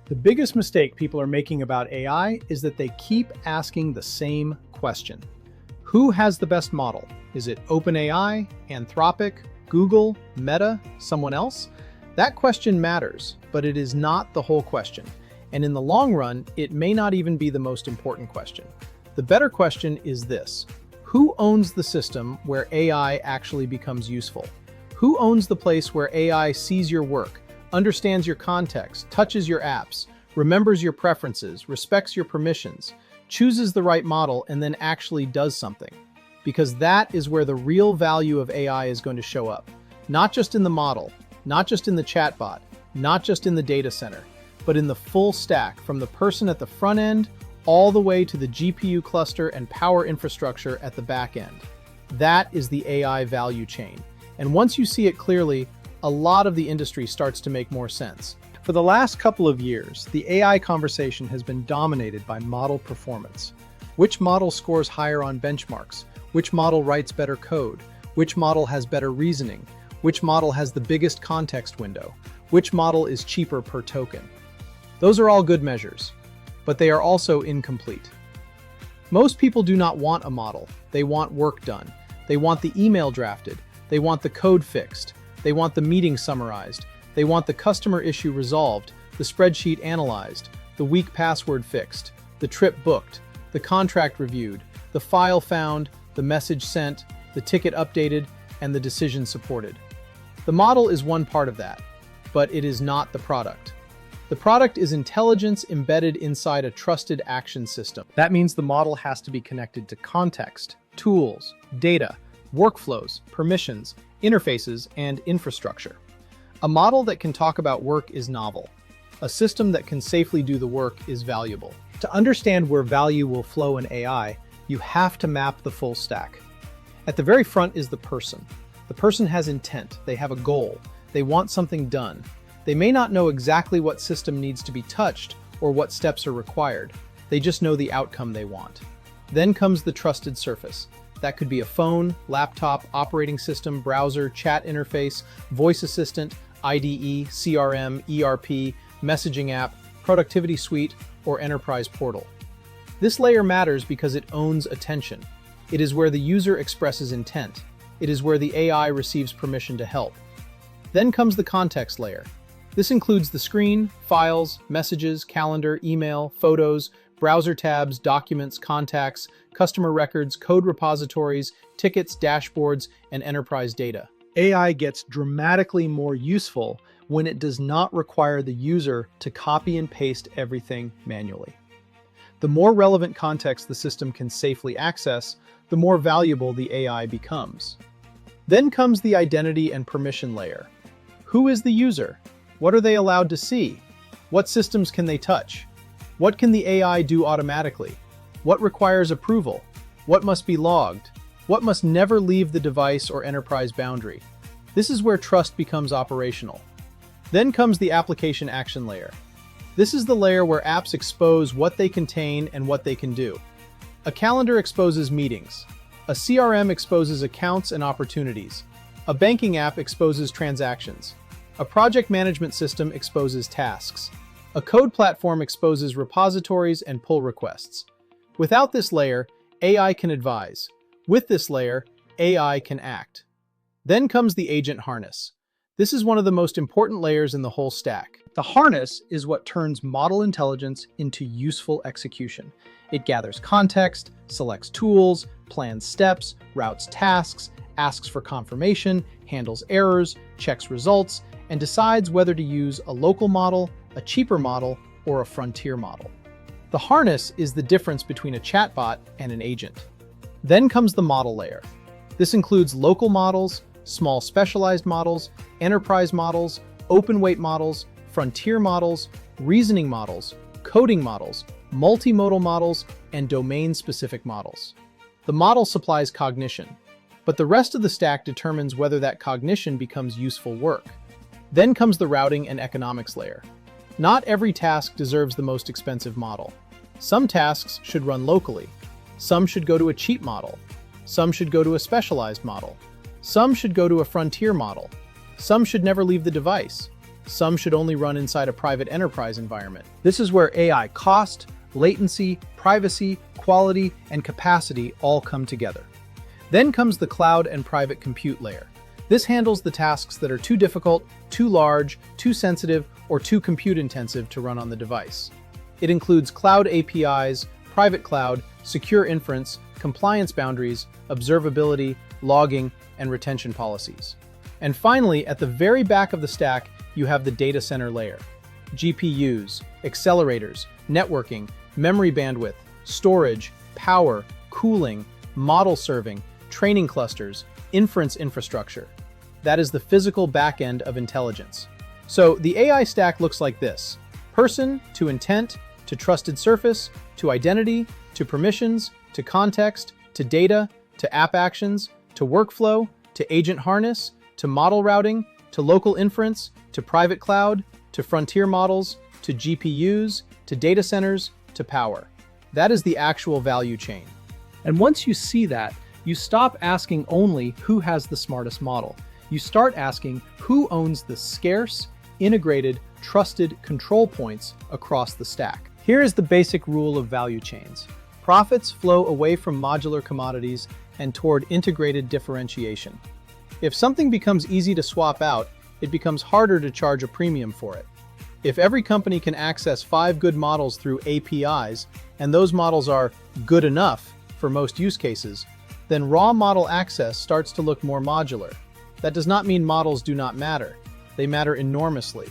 The biggest mistake people are making about AI is that they keep asking the same question. Who has the best model? Is it OpenAI, Anthropic, Google, Meta, someone else? That question matters, but it is not the whole question. And in the long run, it may not even be the most important question. The better question is this: who owns the system where AI actually becomes useful? Who owns the place where AI sees your work, understands your context, touches your apps, remembers your preferences, respects your permissions, chooses the right model, and then actually does something? Because that is where the real value of AI is going to show up. Not just in the model, not just in the chatbot, not just in the data center, but in the full stack, from the person at the front end all the way to the GPU cluster and power infrastructure at the back end. That is the AI value chain. And once you see it clearly, a lot of the industry starts to make more sense. For the last couple of years, the AI conversation has been dominated by model performance. Which model scores higher on benchmarks? Which model writes better code? Which model has better reasoning? Which model has the biggest context window? Which model is cheaper per token? Those are all good measures, but they are also incomplete. Most people do not want a model. They want work done. They want the email drafted. They want the code fixed. They want the meeting summarized. They want the customer issue resolved, the spreadsheet analyzed, the weak password fixed, the trip booked, the contract reviewed, the file found, the message sent, the ticket updated, and the decision supported. The model is one part of that, but it is not the product. The product is intelligence embedded inside a trusted action system. That means the model has to be connected to context, tools, data, workflows, permissions, interfaces, and infrastructure. A model that can talk about work is novel. A system that can safely do the work is valuable. To understand where value will flow in AI, you have to map the full stack. At the very front is the person. The person has intent, they have a goal, they want something done. They may not know exactly what system needs to be touched or what steps are required. They just know the outcome they want. Then comes the trusted surface. That could be a phone, laptop, operating system, browser, chat interface, voice assistant, IDE, CRM, ERP, messaging app, productivity suite, or enterprise portal. This layer matters because it owns attention. It is where the user expresses intent. It is where the AI receives permission to help. Then comes the context layer. This includes the screen, files, messages, calendar, email, photos, browser tabs, documents, contacts, customer records, code repositories, tickets, dashboards, and enterprise data. AI gets dramatically more useful when it does not require the user to copy and paste everything manually. The more relevant context the system can safely access, the more valuable the AI becomes. Then comes the identity and permission layer. Who is the user? What are they allowed to see? What systems can they touch? What can the AI do automatically? What requires approval? What must be logged? What must never leave the device or enterprise boundary? This is where trust becomes operational. Then comes the application action layer. This is the layer where apps expose what they contain and what they can do. A calendar exposes meetings. A CRM exposes accounts and opportunities. A banking app exposes transactions. A project management system exposes tasks. A code platform exposes repositories and pull requests. Without this layer, AI can advise. With this layer, AI can act. Then comes the agent harness. This is one of the most important layers in the whole stack. The harness is what turns model intelligence into useful execution. It gathers context, selects tools, plans steps, routes tasks, asks for confirmation, handles errors, checks results, and decides whether to use a local model, a cheaper model, or a frontier model. The harness is the difference between a chatbot and an agent. Then comes the model layer. This includes local models, small specialized models, enterprise models, open weight models, frontier models, reasoning models, coding models, multimodal models, and domain-specific models. The model supplies cognition, but the rest of the stack determines whether that cognition becomes useful work. Then comes the routing and economics layer. Not every task deserves the most expensive model. Some tasks should run locally. Some should go to a cheap model. Some should go to a specialized model. Some should go to a frontier model. Some should never leave the device. Some should only run inside a private enterprise environment. This is where AI cost, latency, privacy, quality, and capacity all come together. Then comes the cloud and private compute layer. This handles the tasks that are too difficult, too large, too sensitive, or too compute-intensive to run on the device. It includes cloud APIs, private cloud, secure inference, compliance boundaries, observability, logging, and retention policies. And finally, at the very back of the stack, you have the data center layer. GPUs, accelerators, networking, memory bandwidth, storage, power, cooling, model serving, training clusters, inference infrastructure. That is the physical backend of intelligence. So the AI stack looks like this: person to intent, to trusted surface, to identity, to permissions, to context, to data, to app actions, to workflow, to agent harness, to model routing, to local inference, to private cloud, to frontier models, to GPUs, to data centers, to power. That is the actual value chain. And once you see that, you stop asking only who has the smartest model. You start asking who owns the scarce, integrated, trusted control points across the stack. Here is the basic rule of value chains. Profits flow away from modular commodities and toward integrated differentiation. If something becomes easy to swap out, it becomes harder to charge a premium for it. If every company can access 5 good models through APIs, and those models are good enough for most use cases, then raw model access starts to look more modular. That does not mean models do not matter. They matter enormously.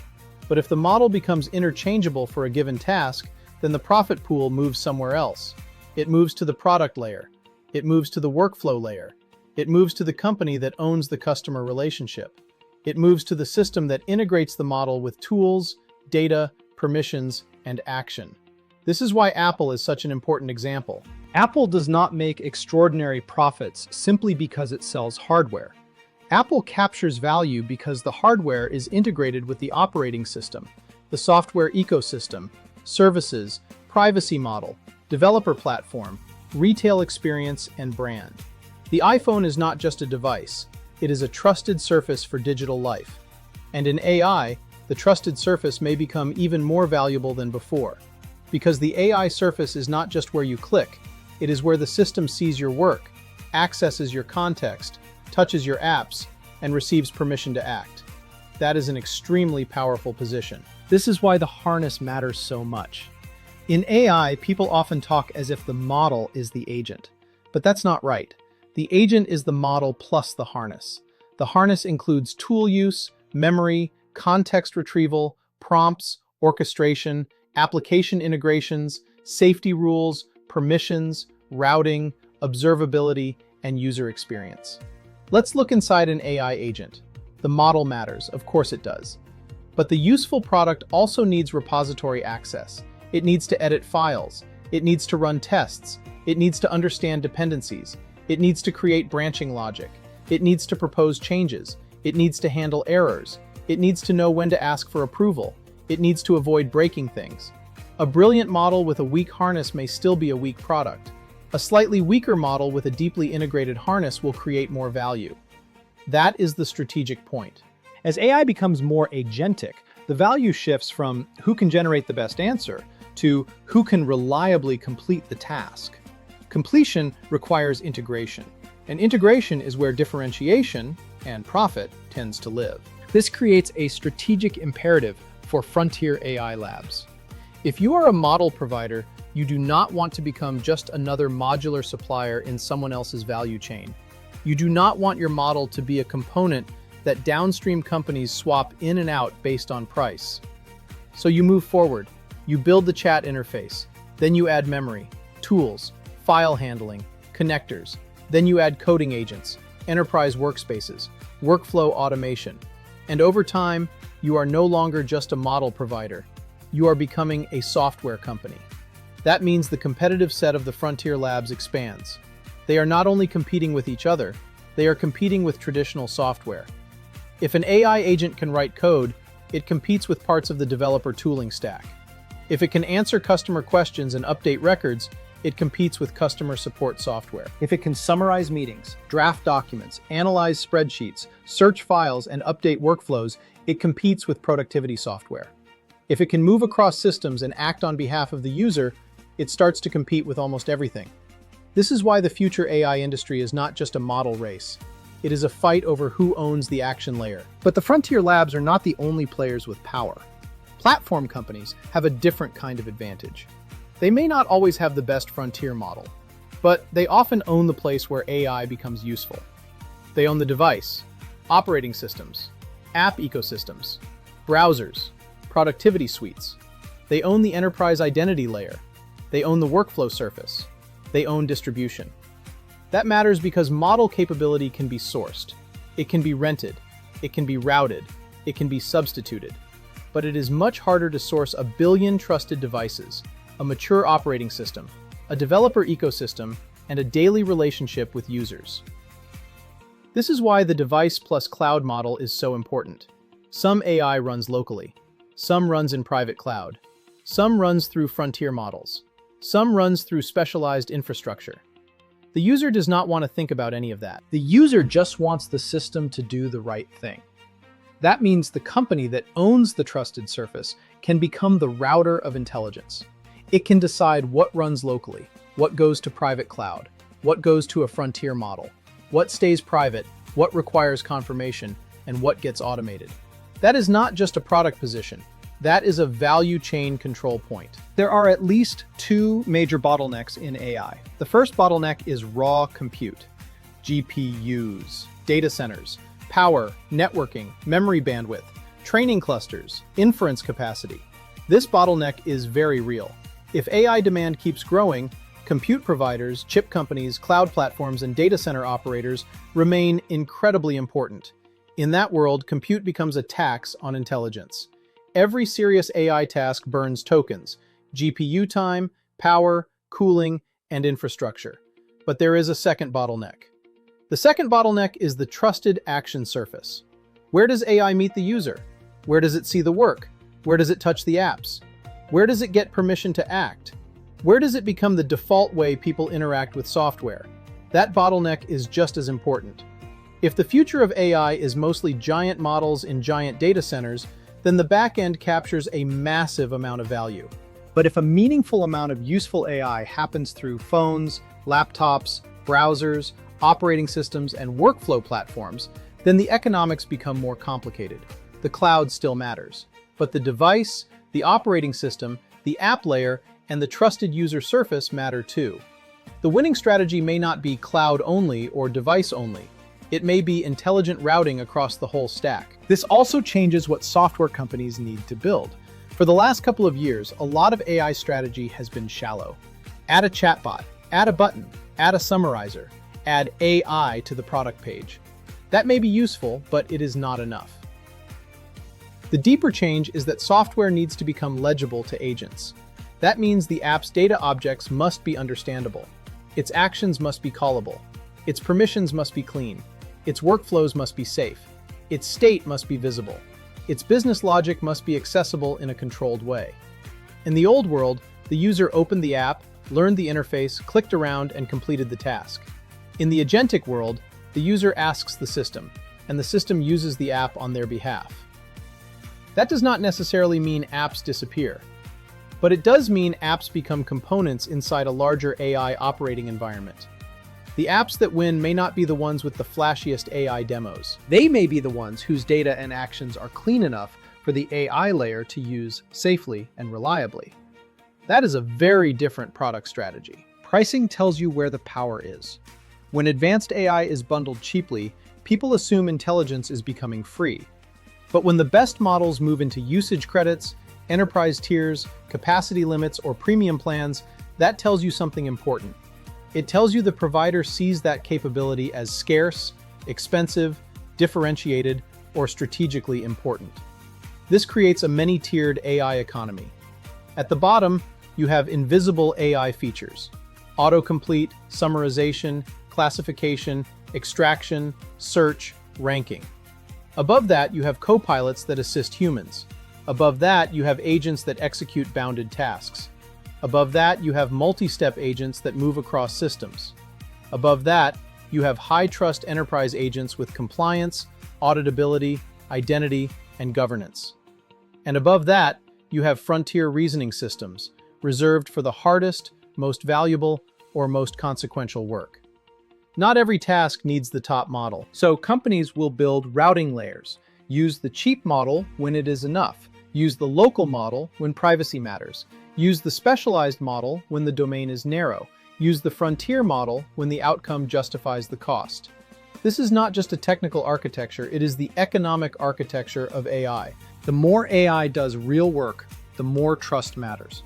But if the model becomes interchangeable for a given task, then the profit pool moves somewhere else. It moves to the product layer. It moves to the workflow layer. It moves to the company that owns the customer relationship. It moves to the system that integrates the model with tools, data, permissions, and action. This is why Apple is such an important example. Apple does not make extraordinary profits simply because it sells hardware. Apple captures value because the hardware is integrated with the operating system, the software ecosystem, services, privacy model, developer platform, retail experience, and brand. The iPhone is not just a device, it is a trusted surface for digital life. And in AI, the trusted surface may become even more valuable than before. Because the AI surface is not just where you click, it is where the system sees your work, accesses your context, touches your apps, and receives permission to act. That is an extremely powerful position. This is why the harness matters so much. In AI, people often talk as if the model is the agent. But that's not right. The agent is the model plus the harness. The harness includes tool use, memory, context retrieval, prompts, orchestration, application integrations, safety rules, permissions, routing, observability, and user experience. Let's look inside an AI agent. The model matters, of course it does. But the useful product also needs repository access. It needs to edit files. It needs to run tests. It needs to understand dependencies. It needs to create branching logic. It needs to propose changes. It needs to handle errors. It needs to know when to ask for approval. It needs to avoid breaking things. A brilliant model with a weak harness may still be a weak product. A slightly weaker model with a deeply integrated harness will create more value. That is the strategic point. As AI becomes more agentic, the value shifts from who can generate the best answer to who can reliably complete the task. Completion requires integration, and integration is where differentiation and profit tends to live. This creates a strategic imperative for frontier AI labs. If you are a model provider, you do not want to become just another modular supplier in someone else's value chain. You do not want your model to be a component that downstream companies swap in and out based on price. So you move forward. You build the chat interface. Then you add memory, tools, file handling, connectors. Then you add coding agents, enterprise workspaces, workflow automation. And over time, you are no longer just a model provider. You are becoming a software company. That means the competitive set of the frontier labs expands. They are not only competing with each other, they are competing with traditional software. If an AI agent can write code, it competes with parts of the developer tooling stack. If it can answer customer questions and update records, it competes with customer support software. If it can summarize meetings, draft documents, analyze spreadsheets, search files, and update workflows, it competes with productivity software. If it can move across systems and act on behalf of the user, it starts to compete with almost everything. This is why the future AI industry is not just a model race. It is a fight over who owns the action layer. But the frontier labs are not the only players with power. Platform companies have a different kind of advantage. They may not always have the best frontier model, but they often own the place where AI becomes useful. They own the device, operating systems, app ecosystems, browsers, productivity suites. They own the enterprise identity layer. They own the workflow surface. They own distribution. That matters because model capability can be sourced. It can be rented. It can be routed. It can be substituted. But it is much harder to source a billion trusted devices, a mature operating system, a developer ecosystem, and a daily relationship with users. This is why the device plus cloud model is so important. Some AI runs locally. Some runs in private cloud. Some runs through frontier models. Some runs through specialized infrastructure. The user does not want to think about any of that. The user just wants the system to do the right thing. That means the company that owns the trusted surface can become the router of intelligence. It can decide what runs locally, what goes to private cloud, what goes to a frontier model, what stays private, what requires confirmation, and what gets automated. That is not just a product position. That is a value chain control point. There are at least two major bottlenecks in AI. The first bottleneck is raw compute. GPUs, data centers, power, networking, memory bandwidth, training clusters, inference capacity. This bottleneck is very real. If AI demand keeps growing, compute providers, chip companies, cloud platforms, and data center operators remain incredibly important. In that world, compute becomes a tax on intelligence. Every serious AI task burns tokens, GPU time, power, cooling, and infrastructure. But there is a second bottleneck. The second bottleneck is the trusted action surface. Where does AI meet the user? Where does it see the work? Where does it touch the apps? Where does it get permission to act? Where does it become the default way people interact with software? That bottleneck is just as important. If the future of AI is mostly giant models in giant data centers, then the backend captures a massive amount of value. But if a meaningful amount of useful AI happens through phones, laptops, browsers, operating systems, and workflow platforms, then the economics become more complicated. The cloud still matters, but the device, the operating system, the app layer, and the trusted user surface matter too. The winning strategy may not be cloud only or device only. It may be intelligent routing across the whole stack. This also changes what software companies need to build. For the last couple of years, a lot of AI strategy has been shallow. Add a chatbot, add a button, add a summarizer, add AI to the product page. That may be useful, but it is not enough. The deeper change is that software needs to become legible to agents. That means the app's data objects must be understandable. Its actions must be callable. Its permissions must be clean. Its workflows must be safe. Its state must be visible. Its business logic must be accessible in a controlled way. In the old world, the user opened the app, learned the interface, clicked around, and completed the task. In the agentic world, the user asks the system, and the system uses the app on their behalf. That does not necessarily mean apps disappear, but it does mean apps become components inside a larger AI operating environment. The apps that win may not be the ones with the flashiest AI demos. They may be the ones whose data and actions are clean enough for the AI layer to use safely and reliably. That is a very different product strategy. Pricing tells you where the power is. When advanced AI is bundled cheaply, people assume intelligence is becoming free. But when the best models move into usage credits, enterprise tiers, capacity limits, or premium plans, that tells you something important. It tells you the provider sees that capability as scarce, expensive, differentiated, or strategically important. This creates a many-tiered AI economy. At the bottom, you have invisible AI features: autocomplete, summarization, classification, extraction, search, ranking. Above that, you have co-pilots that assist humans. Above that, you have agents that execute bounded tasks. Above that, you have multi-step agents that move across systems. Above that, you have high-trust enterprise agents with compliance, auditability, identity, and governance. And above that, you have frontier reasoning systems, reserved for the hardest, most valuable, or most consequential work. Not every task needs the top model, so companies will build routing layers, use the cheap model when it is enough, use the local model when privacy matters, use the specialized model when the domain is narrow, use the frontier model when the outcome justifies the cost. This is not just a technical architecture, it is the economic architecture of AI. The more AI does real work, the more trust matters.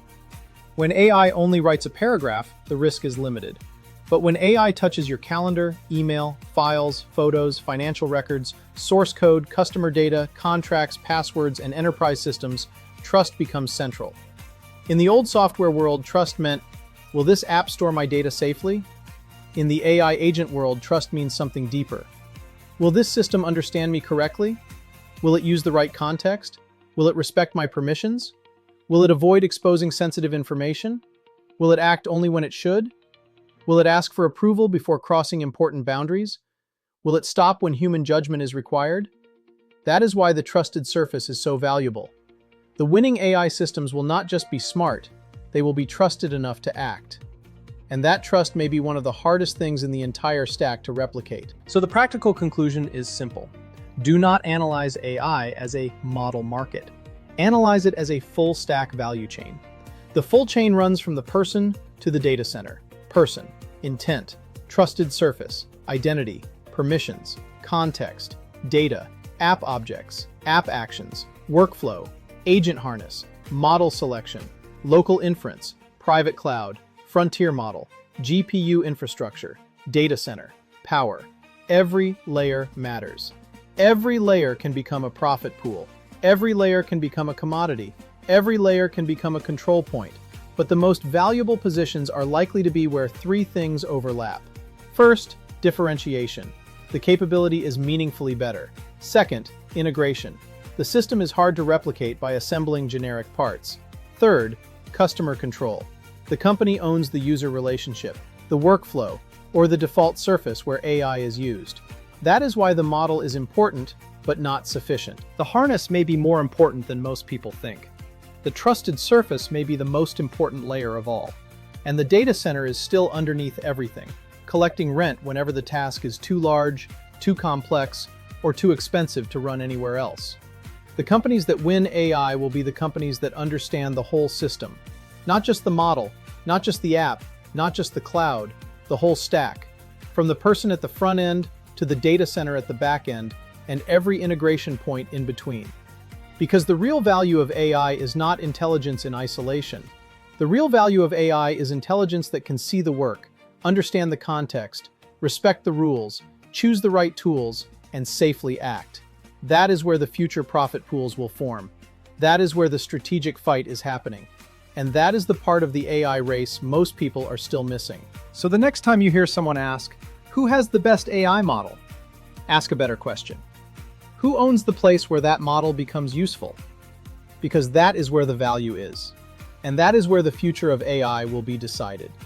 When AI only writes a paragraph, the risk is limited. But when AI touches your calendar, email, files, photos, financial records, source code, customer data, contracts, passwords, and enterprise systems, trust becomes central. In the old software world, trust meant, will this app store my data safely? In the AI agent world, trust means something deeper. Will this system understand me correctly? Will it use the right context? Will it respect my permissions? Will it avoid exposing sensitive information? Will it act only when it should? Will it ask for approval before crossing important boundaries? Will it stop when human judgment is required? That is why the trusted surface is so valuable. The winning AI systems will not just be smart, they will be trusted enough to act. And that trust may be one of the hardest things in the entire stack to replicate. So the practical conclusion is simple. Do not analyze AI as a model market. Analyze it as a full stack value chain. The full chain runs from the person to the data center. Person, intent, trusted surface, identity, permissions, context, data, app objects, app actions, workflow, agent harness, model selection, local inference, private cloud, frontier model, GPU infrastructure, data center, power. Every layer matters. Every layer can become a profit pool. Every layer can become a commodity. Every layer can become a control point. But the most valuable positions are likely to be where three things overlap. First, differentiation. The capability is meaningfully better. Second, integration. The system is hard to replicate by assembling generic parts. Third, customer control. The company owns the user relationship, the workflow, or the default surface where AI is used. That is why the model is important, but not sufficient. The harness may be more important than most people think. The trusted surface may be the most important layer of all. And the data center is still underneath everything, collecting rent whenever the task is too large, too complex, or too expensive to run anywhere else. The companies that win AI will be the companies that understand the whole system. Not just the model, not just the app, not just the cloud, the whole stack. From the person at the front end to the data center at the back end, and every integration point in between. Because the real value of AI is not intelligence in isolation. The real value of AI is intelligence that can see the work, understand the context, respect the rules, choose the right tools, and safely act. That is where the future profit pools will form. That is where the strategic fight is happening. And that is the part of the AI race most people are still missing. So the next time you hear someone ask, who has the best AI model? Ask a better question. Who owns the place where that model becomes useful? Because that is where the value is. And that is where the future of AI will be decided.